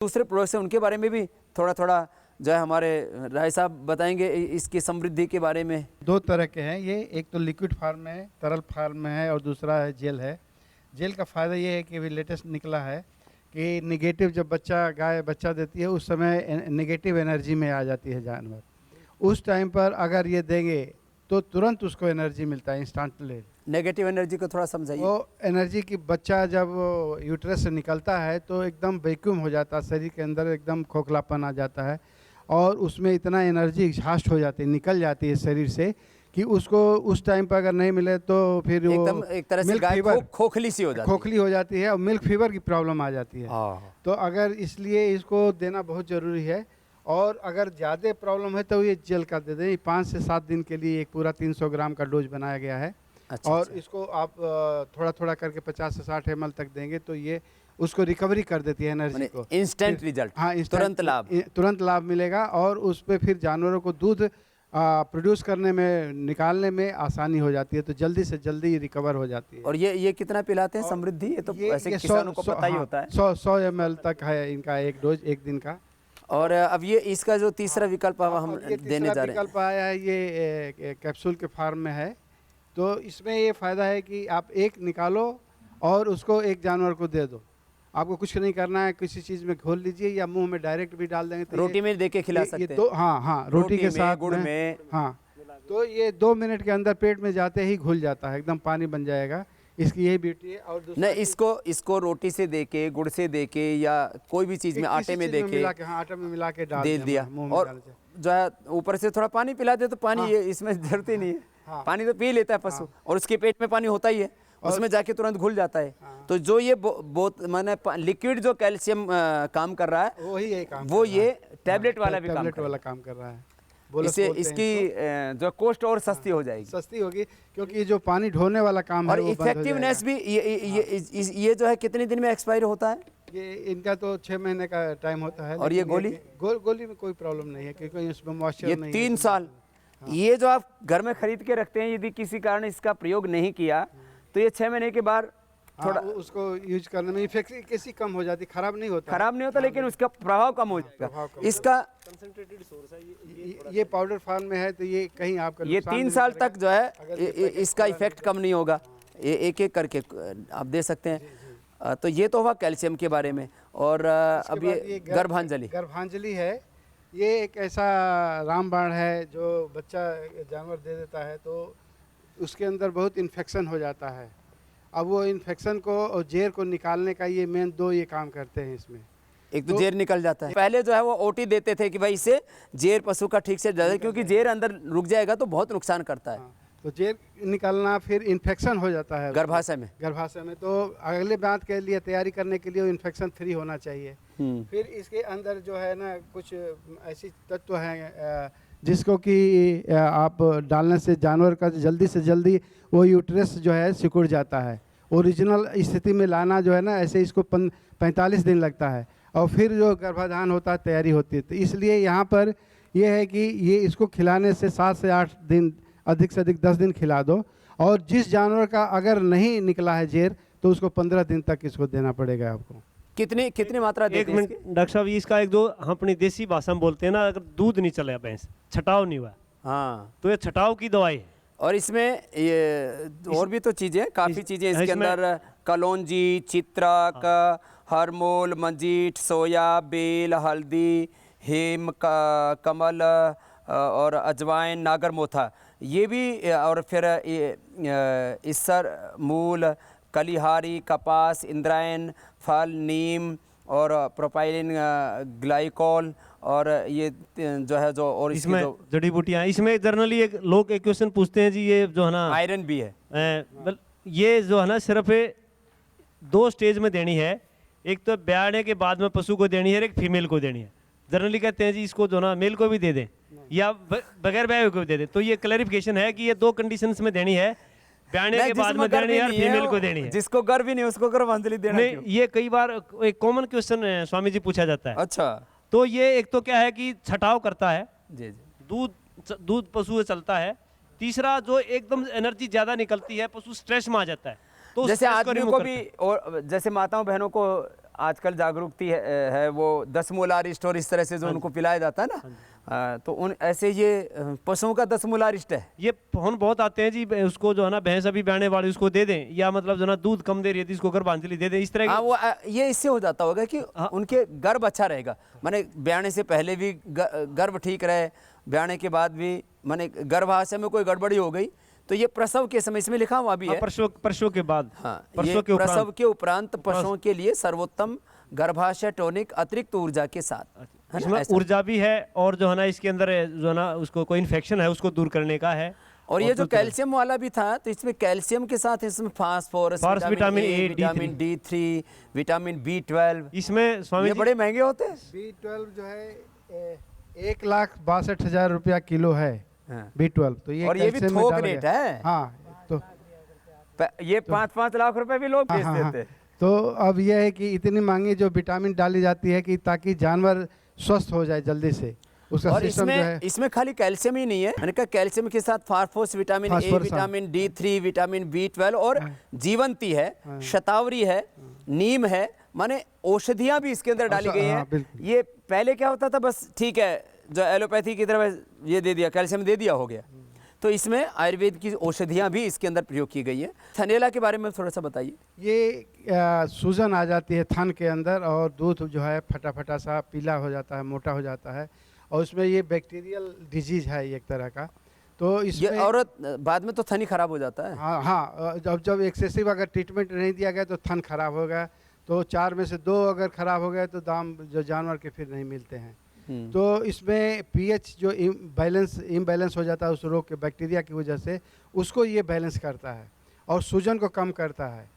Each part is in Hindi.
दूसरे प्रोडक्ट्स हैं उनके बारे में भी थोड़ा थोड़ा जो है हमारे राय साहब बताएंगे इसकी समृद्धि के बारे में। दो तरह के हैं ये, एक तो लिक्विड फार्म में है, तरल फार्म में है, और दूसरा है जेल है। जेल का फ़ायदा ये है कि अभी लेटेस्ट निकला है कि निगेटिव, जब गाय बच्चा देती है उस समय नेगेटिव एनर्जी में आ जाती है जानवर, उस टाइम पर अगर ये देंगे तो तुरंत उसको एनर्जी मिलता है इंस्टेंटली। नेगेटिव एनर्जी को थोड़ा समझाइए। वो एनर्जी की बच्चा जब यूट्रस से निकलता है तो एकदम वैक्यूम हो जाता है, शरीर के अंदर एकदम खोखलापन आ जाता है और उसमें इतना एनर्जी एग्जॉस्ट हो जाती है, निकल जाती है शरीर से, कि उसको उस टाइम पर अगर नहीं मिले तो फिर वो एकदम एक तरह से गाय खोखली सी हो जाती है, खोखली हो जाती है और मिल्क फीवर की प्रॉब्लम आ जाती है। तो अगर इसलिए इसको देना बहुत ज़रूरी है। और अगर ज़्यादा प्रॉब्लम है तो ये जेल का दे दें। 5 से 7 दिन के लिए एक पूरा 300 ग्राम का डोज बनाया गया है। और इसको आप थोड़ा थोड़ा करके 50 से 60 ml तक देंगे तो ये उसको रिकवरी कर देती है एनर्जी को। इंस्टेंट रिजल्ट, हाँ, तुरंत लाभ मिलेगा और उस पर फिर जानवरों को दूध प्रोड्यूस करने में, निकालने में आसानी हो जाती है, तो जल्दी से जल्दी रिकवर हो जाती है। और ये कितना पिलाते हैं समृद्धि? ये तो ऐसे किसानों को पता ही होता है। 100 ml तक है इनका एक डोज एक दिन का। और अब ये इसका जो तीसरा विकल्प हम देने जा रहे हैं, विकल्प आया है ये कैप्सूल के फार्म में है। तो इसमें ये फ़ायदा है कि आप एक निकालो और उसको एक जानवर को दे दो, आपको कुछ नहीं करना है, किसी चीज़ में घोल लीजिए या मुंह में डायरेक्ट भी डाल देंगे तो रोटी में देके खिला सकते हैं। हाँ, रोटी के साथ गुड़ में। हाँ, तो ये 2 मिनट के अंदर पेट में जाते ही घुल जाता है, एकदम पानी बन जाएगा। इसकी यही ब्यूटी है। और नहीं, इसको रोटी से देके, गुड़ से देके या कोई भी चीज़ में, आटे में देके, आटे में मिला के डाल दिया और जो है ऊपर से थोड़ा पानी पिला दे तो पानी ये इसमें जरूरत ही नहीं है। पानी तो पी लेता है पशु और उसके पेट में पानी होता ही है, उसमें जाके तुरंत घुल जाता है। तो जो ये बहुत माने लिक्विड जो कैल्शियम काम कर रहा है, वही ये काम, वो ये टैबलेट वाला भी काम कर रहा है। इससे इसकी जो कॉस्ट और सस्ती हो जाएगी, सस्ती होगी, क्योंकि जो पानी ढोने वाला काम है और इफेक्टिवनेस भी ये जो है कितने दिन में एक्सपायर होता है? ये इनका तो 6 महीने का टाइम होता है। और ये गोली में कोई प्रॉब्लम नहीं है, क्योंकि इसमें मॉइस्चर नहीं है। 3 साल। ये जो आप घर में खरीद के रखते हैं, यदि किसी कारण इसका प्रयोग नहीं किया तो ये 6 महीने के बाद थोड़ा उसको यूज करने में इफेक्टिव कम हो जाती, खराब नहीं होता, लेकिन उसका प्रभाव कम हो जाता है। इसका कंसंट्रेटेड सोर्स है, ये पाउडर फॉर्म में है, तो ये कहीं आपका ये 3 साल तक जो है इसका इफेक्ट कम नहीं होगा। एक एक करके आप दे सकते हैं। तो ये तो हुआ कैल्शियम के बारे में। और अब ये गर्भांजलि है। ये एक ऐसा रामबाण है जो बच्चा जानवर दे देता है तो उसके अंदर बहुत इन्फेक्शन हो जाता है। अब वो इन्फेक्शन को और जेर को निकालने का ये मेन 2 ये काम करते हैं इसमें। एक तो जेर निकल जाता है। पहले जो है वो ओटी देते थे कि भाई इससे जेर पशु का ठीक से जाए, क्योंकि जेर अंदर रुक जाएगा तो बहुत नुकसान करता है। तो जेर निकलना, फिर इन्फेक्शन हो जाता है गर्भाशय में। तो अगले बात के लिए तैयारी करने के लिए इन्फेक्शन फ्री होना चाहिए। फिर इसके अंदर जो है ना कुछ ऐसी तत्व हैं जिसको कि आप डालने से जानवर का जल्दी से जल्दी वो यूट्रस जो है सिकुड़ जाता है। ओरिजिनल स्थिति में लाना जो है ना, ऐसे इसको 45 दिन लगता है और फिर जो गर्भाधान होता है तैयारी होती है। तो इसलिए यहाँ पर यह है कि ये इसको खिलाने से 7 से 8 दिन, अधिक से अधिक 10 दिन खिला दो। और जिस जानवर का अगर नहीं निकला है जेर तो उसको 15 दिन तक इसको देना पड़ेगा आपको। कितनी मात्रा देते हैं? 1 मिनट डॉक्टर साहब, इसका एक जो हम अपनी देसी भाषा में बोलते हैं ना, अगर दूध नहीं चला भैंस, छटाव नहीं हुआ, हाँ, तो ये छटाव की दवाई है। और इसमें ये और भी तो चीज़ें, काफ़ी चीज़ें इसके अंदर, कलौंजी, चित्रक, हरमोल, मंजीठ, सोया, बेल, हल्दी, हेम, कमल और अजवाइन, नागरमोथा, ये भी, और फिर इसर, मूल, कलिहारी, कपास, इंद्रायण, फल, नीम और प्रोपाइलिन ग्लाइकोल, और ये जो है जो और इसमें जड़ी बूटियाँ। इसमें जनरली एक लोग एक क्वेश्चन पूछते हैं जी, ये जो है ना आयरन भी है, ये जो है ना सिर्फ 2 स्टेज में देनी है, एक तो ब्याने के बाद में पशु को देनी है, एक फीमेल को देनी है। जनरली कहते हैं जी इसको जो ना मेल को भी दे दें या बगैर ब्याह को भी दे दें। तो ये क्लैरिफिकेशन है कि ये 2 कंडीशंस में देनी है, ब्याने के बाद में देनी है और फीमेल को देनी है। जिसको गर्भ ही नहीं उसको गर्भांजलि देना नहीं, ये कई बार एक कॉमन क्वेश्चन स्वामी जी पूछा जाता है। अच्छा, तो ये एक तो क्या है कि छटाव करता है, जी, दूध पशु से चलता है। तीसरा जो एकदम एनर्जी ज्यादा निकलती है, पशु स्ट्रेस में आ जाता है, तो जैसे आदमियों को भी और जैसे माताओं बहनों को आजकल जागरूकता है वो 10 मोलार स्टोर इस तरह से जो उनको पिलाया जाता है ना, तो उन ऐसे ये पशुओं का 10 मोलार है। ये फोन बहुत आते हैं जी, उसको जो है ना भैंस अभी ब्याने वाली उसको दे दें, या मतलब जो है ना दूध कम दे रही है इसको गर्भांजलि दे दें, इस तरह हाँ, वो ये इससे हो जाता होगा कि उनके गर्भ अच्छा रहेगा, माने ब्याने से पहले भी गर्भ ठीक रहे, ब्याने के बाद भी, माने गर्भाशय में कोई गड़बड़ी हो गई तो ये प्रसव के समय, इसमें लिखा हुआ भी है प्रसव के बाद, हाँ, प्रसव ये के उपरांत। प्रसव के उपरांत पशुओं के लिए सर्वोत्तम गर्भाशय टॉनिक अतिरिक्त ऊर्जा के साथ, है ना, इसमें ऐसा। ऊर्जा भी है, और जो है ना इसके अंदर जो है ना उसको कोई इन्फेक्शन है उसको दूर करने का है। और ये जो कैल्शियम वाला भी था, तो इसमें कैल्शियम के साथ इसमें phosphorus, vitamin A, vitamin D3, vitamin B12, इसमें स्वामी ये जी बड़े महंगे होते हैं। B12 जो है 1,62,000 रुपया किलो है हाँ। B12, तो ये और ये भी कैल्शियम में थोक डाला रेट गया। है। हाँ, तो ये 5-5 लाख रुपए भी लोग बेच हाँ, हाँ, देते हैं। तो अब यह है कि इतनी महंगी जो विटामिन डाली जाती है कि ताकि जानवर स्वस्थ हो जाए जल्दी से, उसका और सिस्टम जो है। इसमें खाली कैल्शियम ही नहीं है, मैंने कहा कैल्शियम के साथ phosphorus, vitamin A, phosphorus, vitamin D3, vitamin B12 और जीवंती है, शतावरी है, नीम है, माने औषधियां भी इसके अंदर डाली गई हाँ, हैं। बिल्कुल। ये पहले क्या होता था, बस ठीक है जो एलोपैथी की तरह ये दे दिया, कैल्शियम दे दिया, हो गया, तो इसमें आयुर्वेद की औषधियां भी इसके अंदर प्रयोग की गई है। थनेला के बारे में थोड़ा सा बताइए। ये सूजन आ जाती है थन के अंदर, और दूध जो है फटा फटा सा पीला हो जाता है, मोटा हो जाता है, और उसमें ये बैक्टीरियल डिजीज है एक तरह का। तो ये इसमें औरत बाद में तो थनी खराब हो जाता है। हाँ हाँ, जब एक्सेसिव अगर ट्रीटमेंट नहीं दिया गया तो थन खराब हो गया, तो 4 में से 2 अगर खराब हो गए तो दाम जो जानवर के फिर नहीं मिलते हैं। तो इसमें पीएच जो इम्बैलेंस हो जाता है उस रोग के बैक्टीरिया की वजह से, उसको ये बैलेंस करता है और सूजन को कम करता है।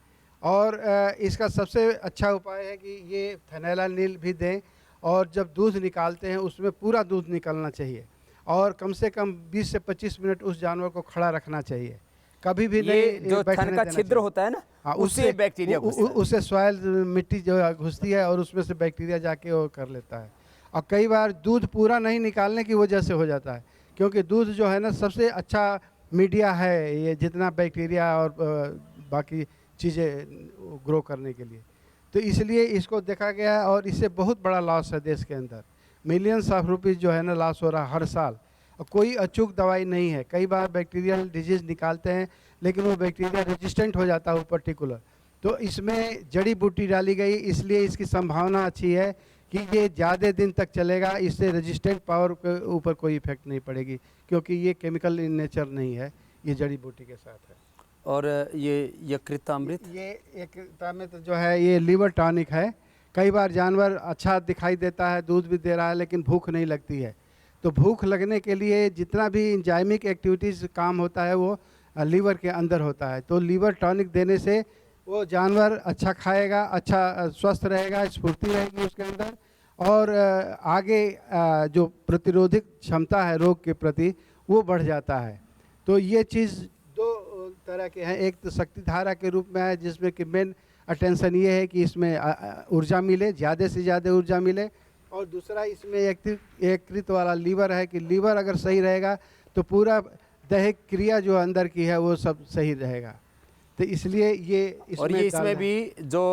और इसका सबसे अच्छा उपाय है कि ये थनैला नील भी दें, और जब दूध निकालते हैं उसमें पूरा दूध निकलना चाहिए, और कम से कम 20 से 25 मिनट उस जानवर को खड़ा रखना चाहिए, कभी भी ये नहीं जो बैठने थन का देना छिद्र चाहिए। होता है ना, हाँ, उससे बैक्टीरिया घुसता है। उससे सॉइल मिट्टी जो घुसती है और उसमें से बैक्टीरिया जाके वो कर लेता है। और कई बार दूध पूरा नहीं निकालने की वजह से हो जाता है, क्योंकि दूध जो है ना सबसे अच्छा मीडिया है ये, जितना बैक्टीरिया और बाकी चीज़ें ग्रो करने के लिए। तो इसलिए इसको देखा गया है, और इससे बहुत बड़ा लॉस है देश के अंदर, मिलियंस ऑफ रुपीज़ जो है ना लॉस हो रहा है हर साल, और कोई अचूक दवाई नहीं है। कई बार बैक्टीरियल डिजीज़ निकालते हैं लेकिन वो बैक्टीरिया रेजिस्टेंट हो जाता है वो पर्टिकुलर, तो इसमें जड़ी बूटी डाली गई, इसलिए इसकी संभावना अच्छी है कि ये ज़्यादा दिन तक चलेगा, इससे रेजिस्टेंट पावर के ऊपर कोई इफेक्ट नहीं पड़ेगी, क्योंकि ये केमिकल इन नेचर नहीं है, ये जड़ी बूटी के साथ है। और ये यकृतामृत, ये यकृतामृत जो है ये लीवर टॉनिक है। कई बार जानवर अच्छा दिखाई देता है, दूध भी दे रहा है, लेकिन भूख नहीं लगती है, तो भूख लगने के लिए जितना भी इंजाइमिक एक्टिविटीज़ काम होता है वो लीवर के अंदर होता है। तो लीवर टॉनिक देने से वो जानवर अच्छा खाएगा, अच्छा स्वस्थ रहेगा, स्फूर्ति रहेगी उसके अंदर, और आगे जो प्रतिरोधक क्षमता है रोग के प्रति वो बढ़ जाता है। तो ये चीज़ 2 तरह के हैं, एक तो शक्ति धारा के रूप में है, जिसमें कि मेन अटेंशन ये है कि इसमें ऊर्जा मिले, ज़्यादा से ज़्यादा ऊर्जा मिले, और दूसरा इसमें एकीकृत वाला लीवर है कि लीवर अगर सही रहेगा तो पूरा दैहिक क्रिया जो अंदर की है वो सब सही रहेगा। तो इसलिए ये और ये इसमें भी जो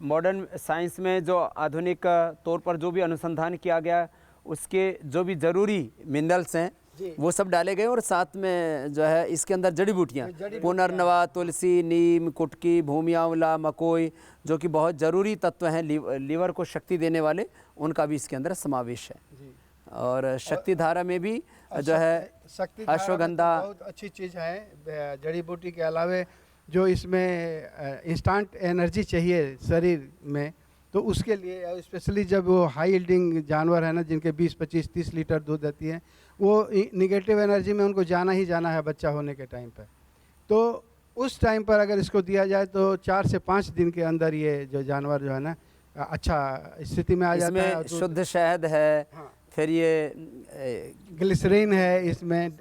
मॉडर्न साइंस में जो आधुनिक तौर पर जो भी अनुसंधान किया गया, उसके जो भी ज़रूरी मिनरल्स हैं वो सब डाले गए, और साथ में जो है इसके अंदर जड़ी बूटियाँ, पुनर्नवा, तुलसी, नीम, कुटकी, भूमि आंवला, मकोई, जो कि बहुत ज़रूरी तत्व हैं लीवर को शक्ति देने वाले, उनका भी इसके अंदर समावेश है। और शक्ति धारा में भी जो है शक्ति अश्वगंधा बहुत अच्छी चीज़ है। जड़ी बूटी के अलावे जो इसमें इंस्टेंट एनर्जी चाहिए शरीर में, तो उसके लिए स्पेशली जब वो हाई यील्डिंग जानवर है ना, जिनके 20, 25, 30 लीटर दूध देती हैं, वो निगेटिव एनर्जी में उनको जाना ही जाना है बच्चा होने के टाइम पर। तो उस टाइम पर अगर इसको दिया जाए तो 4 से 5 दिन के अंदर ये जो जानवर जो है ना अच्छा स्थिति में आ जाता है। इसमें शुद्ध शहद है, फिर ये ग्लिसरीन है इसमें,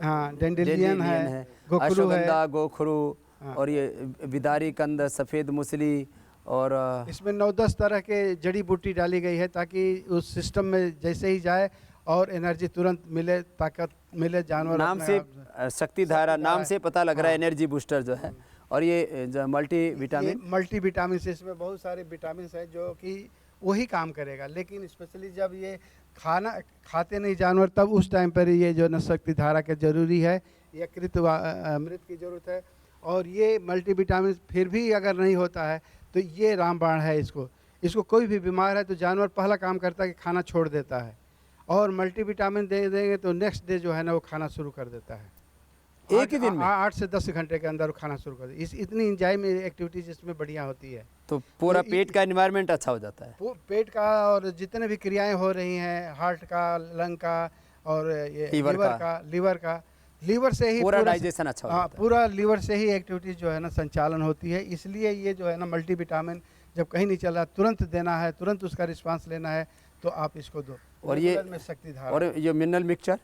हाँ, डेंडेलियन है, गोखरू है, अश्वगंधा, गोखरू, और ये विदारी कंद, सफ़ेद मूसली, और इसमें 9-10 तरह के जड़ी बूटी डाली गई है, ताकि उस सिस्टम में जैसे ही जाए और एनर्जी तुरंत मिले, ताकत मिले जानवर। नाम से शक्ति धारा नाम से पता लग रहा है एनर्जी बूस्टर जो है। और ये मल्टी विटामिन, मल्टी विटामिन से इसमें बहुत सारे विटामिन हैं जो कि वही काम करेगा, लेकिन स्पेशली जब ये खाना खाते नहीं जानवर तब उस टाइम पर ये जो न शक्ति धारा के जरूरी है, यकृत व अमृत की ज़रूरत है। और ये मल्टी विटामिन फिर भी अगर नहीं होता है तो ये रामबाण है। इसको कोई भी बीमार है तो जानवर पहला काम करता है कि खाना छोड़ देता है, और मल्टी विटामिन दे देंगे तो नेक्स्ट डे जो है ना वो खाना शुरू कर देता है। एक ही दिन में 8 से 10 घंटे के अंदर वो खाना शुरू कर देता है। इतनी एंजाइम एक्टिविटीज इसमें बढ़िया होती है, तो पूरा पेट का एनवायरनमेंट अच्छा हो जाता है। पेट का और जितने भी क्रियाएं हो रही हैं, हार्ट का, लंग का और ये लीवर से ही पूरा डाइजेशन अच्छा हो जाता है। पूरा लीवर से ही एक्टिविटीज जो है ना संचालन होती है। इसलिए ये जो है ना मल्टी विटामिन जब कहीं नहीं चल रहा तुरंत देना है, तुरंत उसका रिस्पांस लेना है तो आप इसको दो। और ये में शक्ति धारा और ये मिनरल मिक्सचर,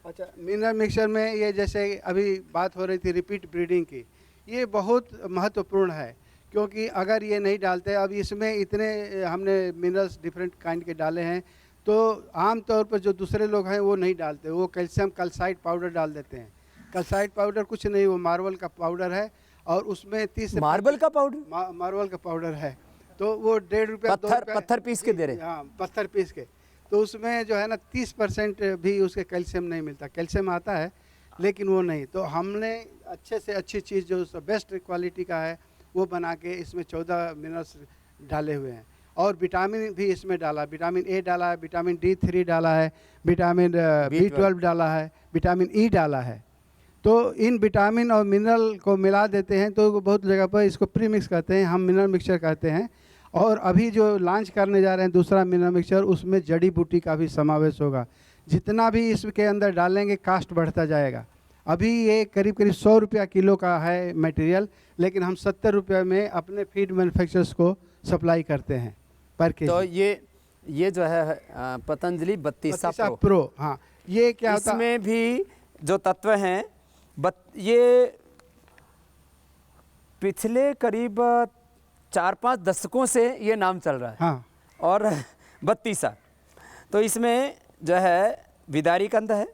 अच्छा मिनरल मिक्सचर में ये जैसे अभी बात हो रही थी रिपीट ब्रीडिंग की, ये बहुत महत्वपूर्ण है, क्योंकि अगर ये नहीं डालते, अब इसमें इतने हमने मिनरल्स डिफरेंट काइंड के डाले हैं, तो आम तौर पर जो दूसरे लोग हैं वो नहीं डालते, वो कैल्शियम कैल्साइट पाउडर डाल देते हैं। कैल्साइट पाउडर कुछ नहीं, वो मार्बल का पाउडर है, और उसमें 30 मार्बल का पाउडर, मार्बल का पाउडर है, तो वो 1.5 रुपया पत्थर पीस के दे रहे। हाँ, पत्थर पीस के, तो उसमें जो है ना 30% भी उसके कैल्शियम नहीं मिलता। कैल्शियम आता है लेकिन वो नहीं, तो हमने अच्छे से अच्छी चीज़ जो बेस्ट क्वालिटी का है वो बना के इसमें 14 मिनरल्स डाले हुए हैं, और विटामिन भी इसमें डाला, विटामिन ए डाला है, विटामिन D3 डाला है, विटामिन B12 डाला है, विटामिन ई डाला है। तो इन विटामिन और मिनरल को मिला देते हैं, तो बहुत जगह पर इसको प्री मिक्स कहते हैं, हम मिनरल मिक्सचर कहते हैं। और अभी जो लॉन्च करने जा रहे हैं दूसरा मिनरल मिक्सचर, उसमें जड़ी बूटी का भी समावेश होगा। जितना भी इसके अंदर डालेंगे कास्ट बढ़ता जाएगा। अभी ये करीब 100 रुपया किलो का है मटेरियल, लेकिन हम 70 रुपये में अपने फीड मैन्युफैक्चरर्स को सप्लाई करते हैं पर केजी। तो ये जो है पतंजलि 32 प्रो, हाँ, ये क्या होता है, इसमें भी जो तत्व हैं ये पिछले करीब 4-5 दशकों से ये नाम चल रहा है। हाँ, और 32, तो इसमें जो है विदारी कंद है,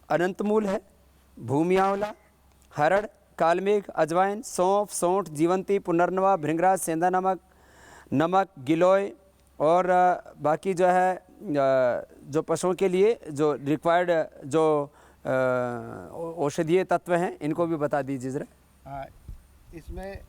अनंतमूल है, भूमि आंवला, हरड़, कालमेघ, अजवाइन, सौंफ, सौंठ, जीवंती, पुनर्नवा, भृंगराज, सेंधा नमक, गिलोय, और बाकी जो है जो पशुओं के लिए जो रिक्वायर्ड जो औषधीय तत्व हैं इनको भी बता दीजिए जरा। इसमें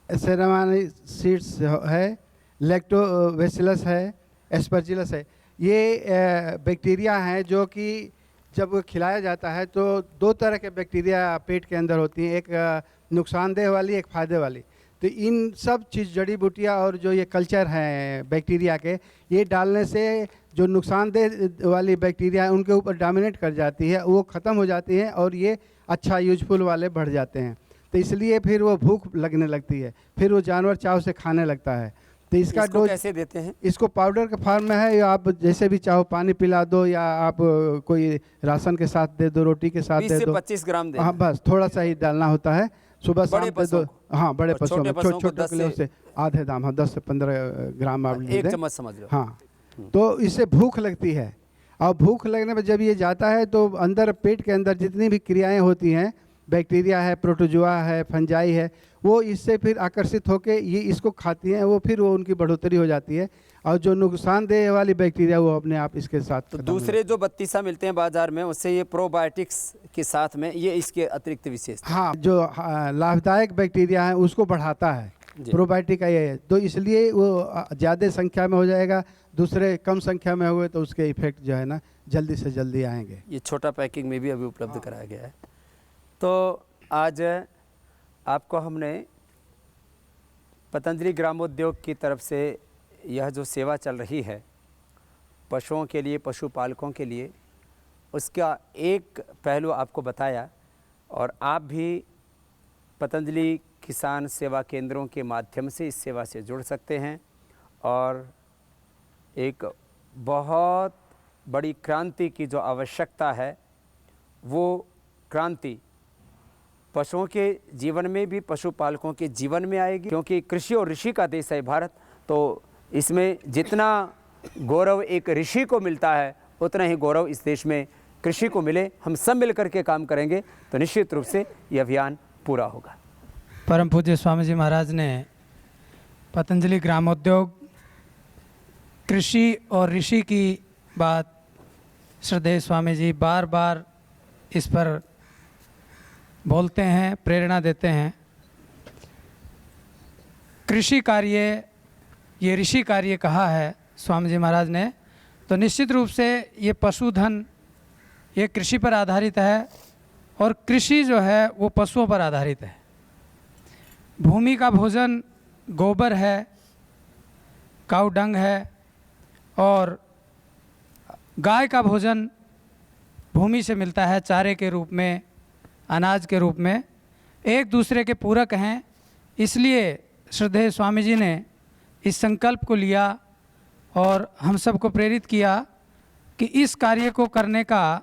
सेरेमानी सीड्स है, लैक्टोबैसिलस है, एस्परजिलस है। ये बैक्टीरिया हैं जो कि जब खिलाया जाता है तो 2 तरह के बैक्टीरिया पेट के अंदर होती हैं, एक नुकसानदेह वाली, एक फ़ायदे वाली। तो इन सब चीज़ जड़ी बूटियाँ और जो ये कल्चर हैं बैक्टीरिया के, ये डालने से जो नुकसानदेह वाली बैक्टीरिया उनके ऊपर डोमिनेट कर जाती है, वो ख़त्म हो जाती हैं, और ये अच्छा यूजफुल वाले बढ़ जाते हैं। तो इसलिए फिर वो भूख लगने लगती है, फिर वो जानवर चाव से खाने लगता है। तो इसका डोज कैसे देते हैं? इसको पाउडर के फॉर्म में है, या आप जैसे भी चाहो पानी पिला दो, या आप कोई राशन के साथ दे दो, रोटी के साथ दे दो। 25 ग्राम दे। हाँ, बस थोड़ा सा ही डालना होता है, सुबह शाम दे दो। हाँ, बड़े पशुओं में, छोटे किलो से आधे दाम, हाँ 10 से 15 ग्राम आप ले 1 दें। चम्मच समझ लो। हाँ, तो इससे भूख लगती है, और भूख लगने पर जब ये जाता है तो अंदर पेट के अंदर जितनी भी क्रियाएं होती हैं, बैक्टीरिया है, प्रोटोजोआ है, फंजाई है, वो इससे फिर आकर्षित होकर ये इसको खाती हैं, वो फिर वो उनकी बढ़ोतरी हो जाती है, और जो नुकसानदेह वाली बैक्टीरिया वो अपने आप इसके साथ। तो दूसरे जो 32 मिलते हैं बाजार में, उससे ये प्रोबायोटिक्स के साथ में ये इसके अतिरिक्त विशेषता। हाँ, जो लाभदायक बैक्टीरिया है उसको बढ़ाता है, प्रोबायोटिक का ये है, तो इसलिए वो ज़्यादा संख्या में हो जाएगा। दूसरे कम संख्या में हुए तो उसके इफेक्ट जो है ना जल्दी से जल्दी आएंगे। ये छोटा पैकिंग में भी अभी उपलब्ध कराया गया है। तो आज आपको हमने पतंजलि ग्रामोद्योग की तरफ से यह जो सेवा चल रही है पशुओं के लिए, पशुपालकों के लिए, उसका एक पहलू आपको बताया, और आप भी पतंजलि किसान सेवा केंद्रों के माध्यम से इस सेवा से जुड़ सकते हैं, और एक बहुत बड़ी क्रांति की जो आवश्यकता है वो क्रांति पशुओं के जीवन में भी, पशुपालकों के जीवन में आएगी, क्योंकि कृषि और ऋषि का देश है भारत। तो इसमें जितना गौरव एक ऋषि को मिलता है उतना ही गौरव इस देश में कृषि को मिले। हम सब मिल करके काम करेंगे तो निश्चित रूप से ये अभियान पूरा होगा। परम पूज्य स्वामी जी महाराज ने पतंजलि ग्रामोद्योग, कृषि और ऋषि की बात श्रद्धेय स्वामी जी बार बार इस पर बोलते हैं, प्रेरणा देते हैं। कृषि कार्य, ये ऋषि कार्य कहा है स्वामी जी महाराज ने, तो निश्चित रूप से ये पशुधन, ये कृषि पर आधारित है और कृषि जो है वो पशुओं पर आधारित है। भूमि का भोजन गोबर है, काऊ डंग है, और गाय का भोजन भूमि से मिलता है चारे के रूप में, अनाज के रूप में, एक दूसरे के पूरक हैं। इसलिए श्रद्धेय स्वामी जी ने इस संकल्प को लिया और हम सबको प्रेरित किया कि इस कार्य को करने का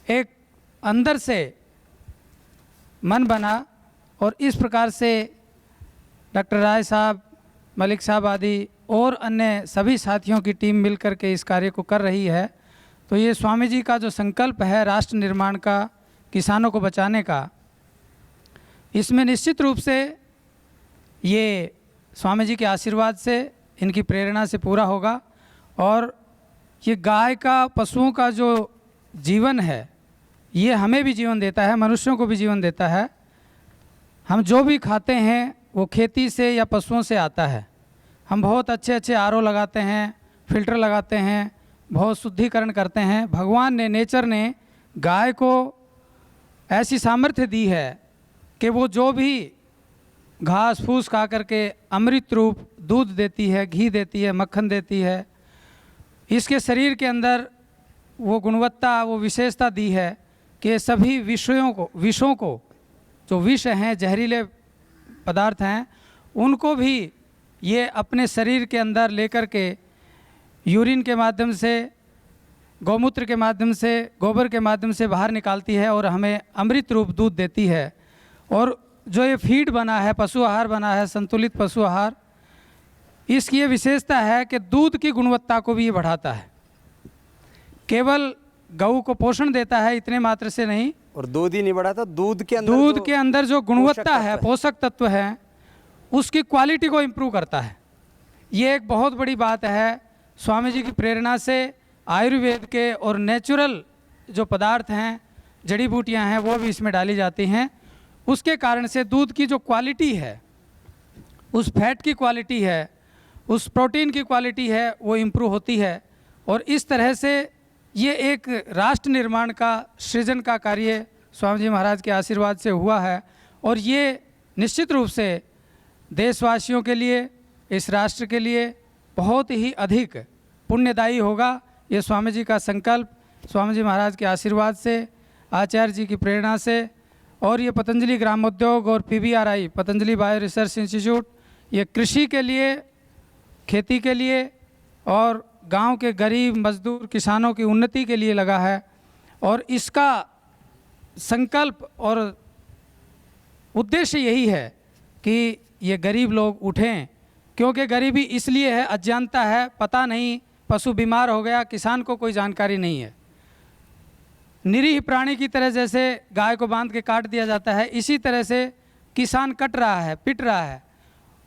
एक अंदर से मन बना, और इस प्रकार से डॉक्टर राय साहब, मलिक साहब आदि और अन्य सभी साथियों की टीम मिलकर के इस कार्य को कर रही है। तो ये स्वामी जी का जो संकल्प है राष्ट्र निर्माण का, किसानों को बचाने का, इसमें निश्चित रूप से ये स्वामी जी के आशीर्वाद से, इनकी प्रेरणा से पूरा होगा। और ये गाय का, पशुओं का जो जीवन है, ये हमें भी जीवन देता है, मनुष्यों को भी जीवन देता है। हम जो भी खाते हैं वो खेती से या पशुओं से आता है। हम बहुत अच्छे अच्छे आरओ लगाते हैं, फिल्टर लगाते हैं, बहुत शुद्धिकरण करते हैं। भगवान ने, नेचर ने गाय को ऐसी सामर्थ्य दी है कि वो जो भी घास फूस खा करके अमृत रूप दूध देती है, घी देती है, मक्खन देती है। इसके शरीर के अंदर वो गुणवत्ता, वो विशेषता दी है कि सभी विषों को जो विष हैं, जहरीले पदार्थ हैं, उनको भी ये अपने शरीर के अंदर लेकर के यूरिन के माध्यम से, गौमूत्र के माध्यम से, गोबर के माध्यम से बाहर निकालती है और हमें अमृत रूप दूध देती है। और जो ये फीड बना है, पशु आहार बना है, संतुलित पशु आहार, इसकी ये विशेषता है कि दूध की गुणवत्ता को भी ये बढ़ाता है। केवल गऊ को पोषण देता है इतने मात्र से नहीं, और दूध ही नहीं बढ़ाता, दूध के अंदर जो गुणवत्ता है, पोषक तत्व है, उसकी क्वालिटी को इम्प्रूव करता है। ये एक बहुत बड़ी बात है। स्वामी जी की प्रेरणा से आयुर्वेद के और नेचुरल जो पदार्थ हैं, जड़ी बूटियां हैं, वो भी इसमें डाली जाती हैं। उसके कारण से दूध की जो क्वालिटी है, उस फैट की क्वालिटी है, उस प्रोटीन की क्वालिटी है, वो इम्प्रूव होती है। और इस तरह से ये एक राष्ट्र निर्माण का, सृजन का कार्य स्वामी जी महाराज के आशीर्वाद से हुआ है। और ये निश्चित रूप से देशवासियों के लिए, इस राष्ट्र के लिए बहुत ही अधिक पुण्यदायी होगा। ये स्वामी जी का संकल्प, स्वामी जी महाराज के आशीर्वाद से, आचार्य जी की प्रेरणा से, और ये पतंजलि ग्रामोद्योग और PBRI, Patanjali bio research institute, ये कृषि के लिए, खेती के लिए और गांव के गरीब मजदूर किसानों की उन्नति के लिए लगा है। और इसका संकल्प और उद्देश्य यही है कि ये गरीब लोग उठें, क्योंकि गरीबी इसलिए है, अज्ञानता है, पता नहीं, पशु बीमार हो गया, किसान को कोई जानकारी नहीं है। निरीह प्राणी की तरह जैसे गाय को बांध के काट दिया जाता है, इसी तरह से किसान कट रहा है, पिट रहा है।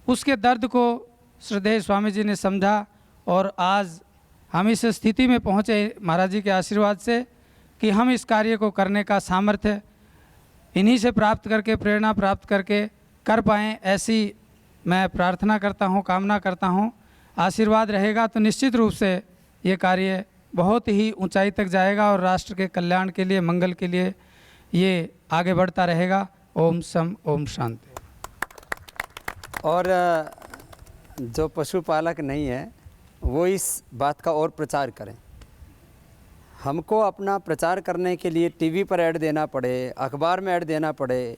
उसके दर्द को श्रद्धेय स्वामी जी ने समझा और आज हम इस स्थिति में पहुँचे महाराज जी के आशीर्वाद से कि हम इस कार्य को करने का सामर्थ्य इन्हीं से प्राप्त करके, प्रेरणा प्राप्त करके कर पाएँ, ऐसी मैं प्रार्थना करता हूँ, कामना करता हूँ। आशीर्वाद रहेगा तो निश्चित रूप से ये कार्य बहुत ही ऊंचाई तक जाएगा और राष्ट्र के कल्याण के लिए, मंगल के लिए ये आगे बढ़ता रहेगा। ओम सम, ओम शांति। और जो पशुपालक नहीं है वो इस बात का और प्रचार करें। हमको अपना प्रचार करने के लिए टीवी पर ऐड देना पड़े, अखबार में ऐड देना पड़े,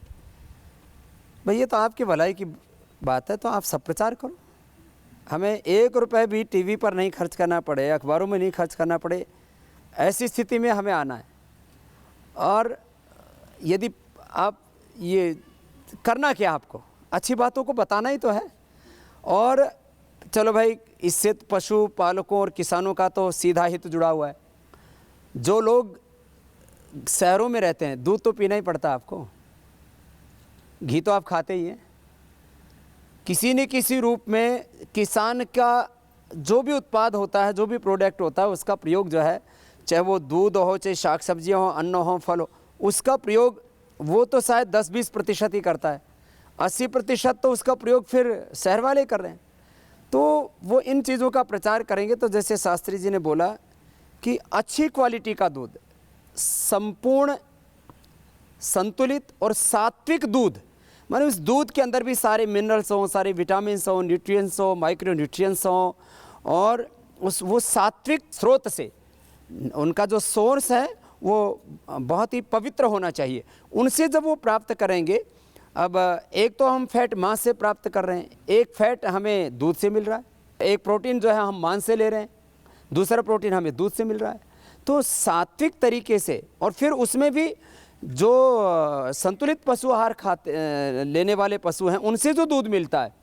भाई ये तो आपकी भलाई की बात है, तो आप सब प्रचार करो। हमें 1 रुपये भी टीवी पर नहीं खर्च करना पड़े, अखबारों में नहीं खर्च करना पड़े, ऐसी स्थिति में हमें आना है। और यदि आप ये करना क्या, आपको अच्छी बातों को बताना ही तो है। और चलो भाई, इससे पशु पालकों और किसानों का तो सीधा हित जुड़ा हुआ है। जो लोग शहरों में रहते हैं, दूध तो पीना ही पड़ता है आपको। घी तो आप खाते ही हैं। किसी न किसी रूप में किसान का जो भी उत्पाद होता है, जो भी प्रोडक्ट होता है, उसका प्रयोग जो है, चाहे वो दूध हो, चाहे शाक सब्जियाँ हो, अन्न हो, फल हो, उसका प्रयोग वो तो शायद 10-20% ही करता है। 80% तो उसका प्रयोग फिर शहर वाले कर रहे हैं। तो वो इन चीज़ों का प्रचार करेंगे तो जैसे शास्त्री जी ने बोला कि अच्छी क्वालिटी का दूध, संपूर्ण संतुलित और सात्विक दूध, माने उस दूध के अंदर भी सारे मिनरल्स हों, सारे विटामिन्स हों, न्यूट्रिएंट्स हों, माइक्रो न्यूट्रिएंट्स हों, और वो सात्विक स्रोत से, उनका जो सोर्स है वो बहुत ही पवित्र होना चाहिए। उनसे जब वो प्राप्त करेंगे, अब एक तो हम फैट मांस से प्राप्त कर रहे हैं, एक फैट हमें दूध से मिल रहा है, एक प्रोटीन जो है हम मांस से ले रहे हैं, दूसरा प्रोटीन हमें दूध से मिल रहा है। तो सात्विक तरीके से, और फिर उसमें भी जो संतुलित पशु आहार खाते लेने वाले पशु हैं, उनसे जो दूध मिलता है,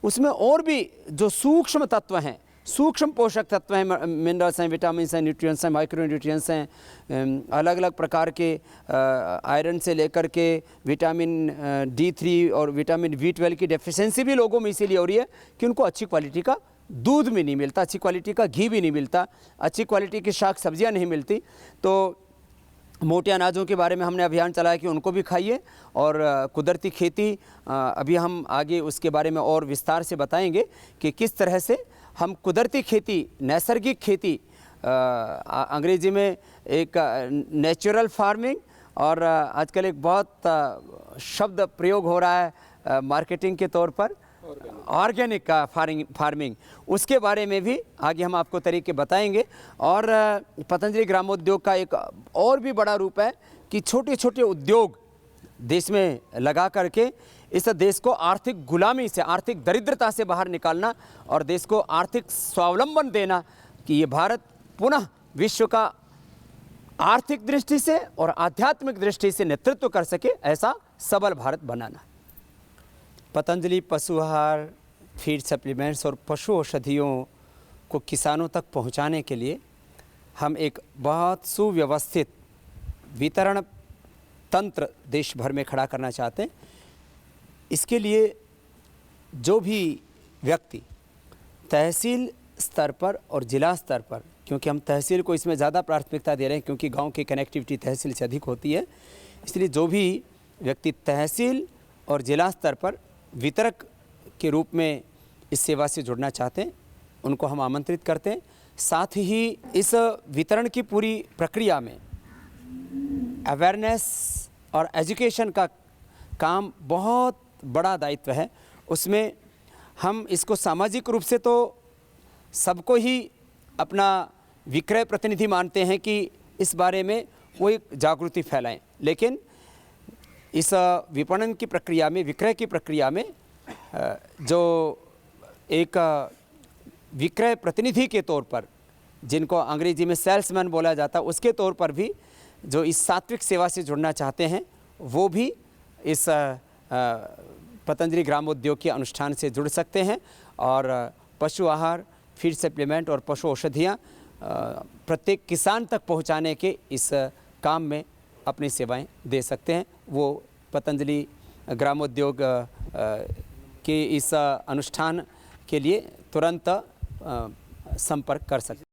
उसमें और भी जो सूक्ष्म तत्व हैं, सूक्ष्म पोषक तत्व हैं, मिनरल्स हैं, विटामिन्स हैं, न्यूट्रिएंट्स हैं, माइक्रो न्यूट्रिएंट्स हैं, अलग अलग प्रकार के आयरन से लेकर के विटामिन D3 और विटामिन B12 की डेफिशिएंसी भी लोगों में इसीलिए हो रही है कि उनको अच्छी क्वालिटी का दूध भी नहीं मिलता, अच्छी क्वालिटी का घी भी नहीं मिलता, अच्छी क्वालिटी की शाक सब्जियां नहीं मिलती। तो मोटे अनाजों के बारे में हमने अभियान चलाया कि उनको भी खाइए, और कुदरती खेती अभी हम आगे उसके बारे में और विस्तार से बताएंगे कि किस तरह से हम कुदरती खेती, नैसर्गिक खेती, अंग्रेजी में एक नेचुरल फार्मिंग, और आजकल एक बहुत शब्द प्रयोग हो रहा है मार्केटिंग के तौर पर, ऑर्गेनिक का फार्मिंग, उसके बारे में भी आगे हम आपको तरीके बताएंगे। और पतंजलि ग्रामोद्योग का एक और भी बड़ा रूप है कि छोटे छोटे उद्योग देश में लगा करके इस देश को आर्थिक गुलामी से, आर्थिक दरिद्रता से बाहर निकालना और देश को आर्थिक स्वावलंबन देना, कि ये भारत पुनः विश्व का आर्थिक दृष्टि से और आध्यात्मिक दृष्टि से नेतृत्व कर सके, ऐसा सबल भारत बनाना। पतंजलि पशु आहार, फीड सप्लीमेंट्स और पशु औषधियों को किसानों तक पहुंचाने के लिए हम एक बहुत सुव्यवस्थित वितरण तंत्र देश भर में खड़ा करना चाहते हैं। इसके लिए जो भी व्यक्ति तहसील स्तर पर और ज़िला स्तर पर, क्योंकि हम तहसील को इसमें ज़्यादा प्राथमिकता दे रहे हैं क्योंकि गांव की कनेक्टिविटी तहसील से अधिक होती है, इसलिए जो भी व्यक्ति तहसील और ज़िला स्तर पर वितरक के रूप में इस सेवा से जुड़ना चाहते हैं, उनको हम आमंत्रित करते हैं। साथ ही इस वितरण की पूरी प्रक्रिया में अवेयरनेस और एजुकेशन का काम बहुत बड़ा दायित्व है। उसमें हम इसको सामाजिक रूप से तो सबको ही अपना विक्रय प्रतिनिधि मानते हैं कि इस बारे में वो एक जागृति फैलाएं, लेकिन इस विपणन की प्रक्रिया में, विक्रय की प्रक्रिया में जो एक विक्रय प्रतिनिधि के तौर पर, जिनको अंग्रेजी में सेल्समैन बोला जाता है, उसके तौर पर भी जो इस सात्विक सेवा से जुड़ना चाहते हैं वो भी इस पतंजलि ग्रामोद्योग के अनुष्ठान से जुड़ सकते हैं और पशु आहार, फीड सप्लीमेंट और पशु औषधियाँ प्रत्येक किसान तक पहुँचाने के इस काम में अपनी सेवाएं दे सकते हैं। वो पतंजलि ग्रामोद्योग के इस अनुष्ठान के लिए तुरंत संपर्क कर सकते हैं।